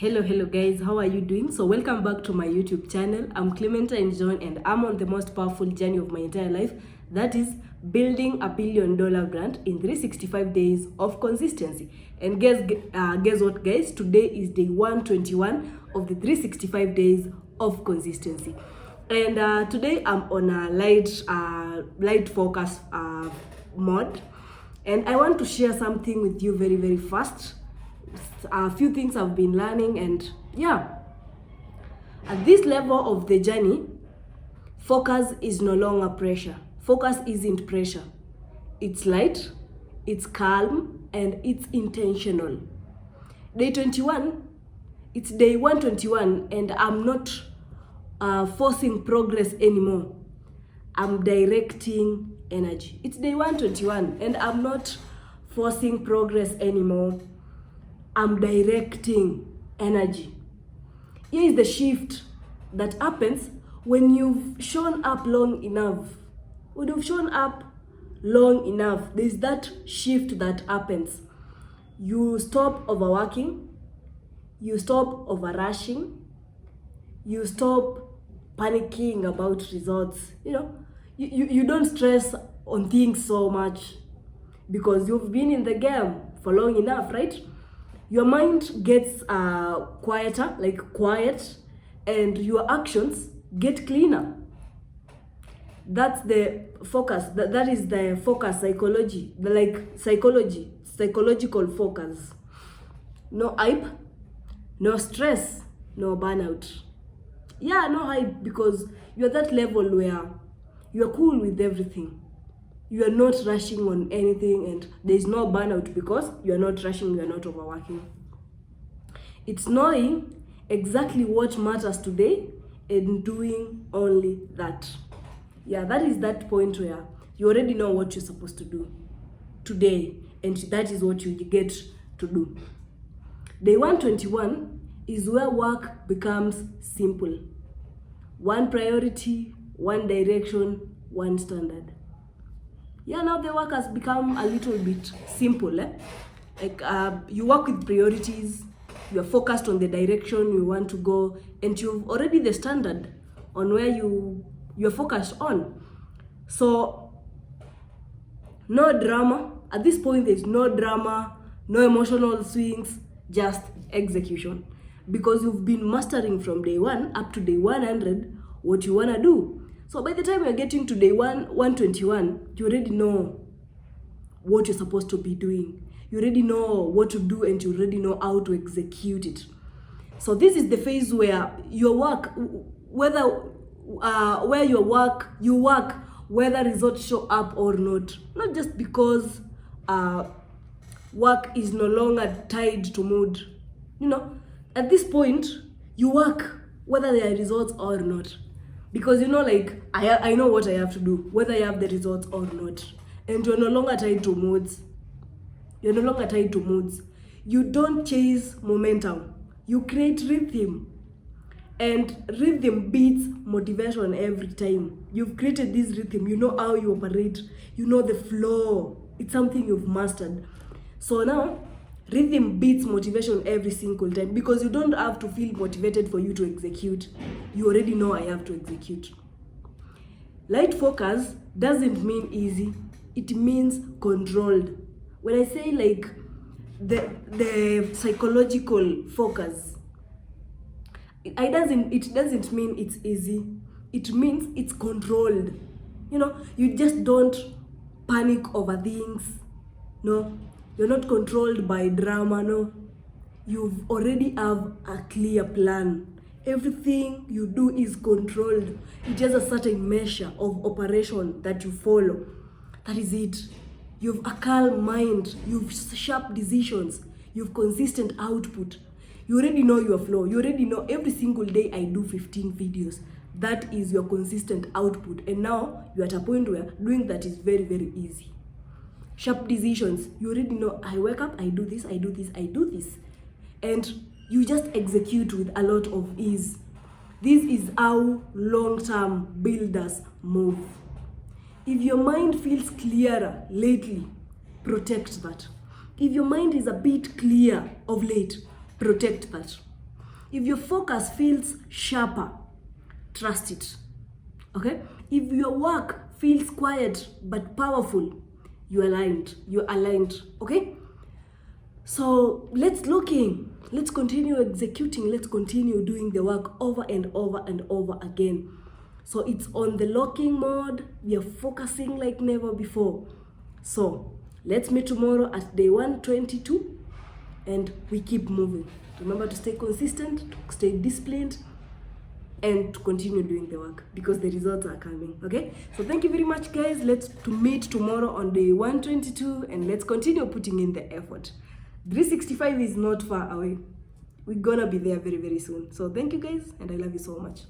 Hello guys, how are you doing? So welcome back to my YouTube channel. I'm Clementine John and I'm on the most powerful journey of my entire life, that is building a $1 billion brand in 365 days of consistency. And guess what guys, today is day 121 of the 365 days of consistency. And today I'm on a light focus mode, and I want to share something with you very fast. A few things I've been learning, and yeah, at this level of the journey, focus is no longer pressure. Focus isn't pressure. It's light, it's calm, and it's intentional. Day 21, it's day 121, and I'm not forcing progress anymore. I'm directing energy. It's day 121, and I'm not forcing progress anymore. I'm directing energy. Here is the shift that happens when you've shown up long enough. When you've shown up long enough, there's that shift that happens. You stop overworking, you stop overrushing, you stop panicking about results. You don't stress on things so much because you've been in the game for long enough, right? Your mind gets quiet, and your actions get cleaner. That's the focus. That is the focus psychology. Psychological focus. No hype, no stress, no burnout. Yeah, no hype, because you're that level where you're cool with everything. You are not rushing on anything, and there's no burnout because you're not rushing, you're not overworking. It's knowing exactly what matters today and doing only that. Yeah, that is that point where you already know what you're supposed to do today, and that is what you get to do. Day 121 is where work becomes simple. One priority, one direction, one standard. Yeah, now the work has become a little bit simple. You work with priorities, you're focused on the direction you want to go, and you've already the standard on where you're focused on. So no drama. At this point, there's no drama, no emotional swings, just execution. Because you've been mastering from day 1 up to day 100 what you wanna do. So by the time you're getting to day 121, you already know what you're supposed to be doing. You already know what to do, and you already know how to execute it. So this is the phase where your work, you work whether results show up or not. Not just because work is no longer tied to mood. At this point, you work whether there are results or not. Because I know what I have to do, whether I have the results or not. And you're no longer tied to moods. You're no longer tied to moods. You don't chase momentum. You create rhythm. And rhythm beats motivation every time. You've created this rhythm. You know how you operate. You know the flow. It's something you've mastered. So now, rhythm beats motivation every single time, because you don't have to feel motivated for you to execute. You already know I have to execute. Light focus doesn't mean easy. It means controlled. When I say the psychological focus, it doesn't mean it's easy. It means it's controlled. You just don't panic over things. No. You're not controlled by drama, no. You already have a clear plan. Everything you do is controlled. It has a certain measure of operation that you follow. That is it. You've a calm mind. You've sharp decisions. You've consistent output. You already know your flow. You already know every single day I do 15 videos. That is your consistent output. And now you're at a point where doing that is very easy. Sharp decisions. You already know I wake up, I do this, I do this, I do this. And you just execute with a lot of ease. This is how long-term builders move. If your mind feels clearer lately, protect that. If your mind is a bit clear of late, protect that. If your focus feels sharper, trust it. Okay? If your work feels quiet but powerful, you're aligned. Okay? So let's continue executing, let's continue doing the work over and over and over again. So it's on the locking mode, we are focusing like never before. So let's meet tomorrow at day 122 and we keep moving. Remember to stay consistent, to stay disciplined, and to continue doing the work because the results are coming. Okay, so thank you very much, guys. Let's meet tomorrow on day 122 and let's continue putting in the effort. 365 is not far away. We're gonna be there very, very soon. So thank you, guys, and I love you so much.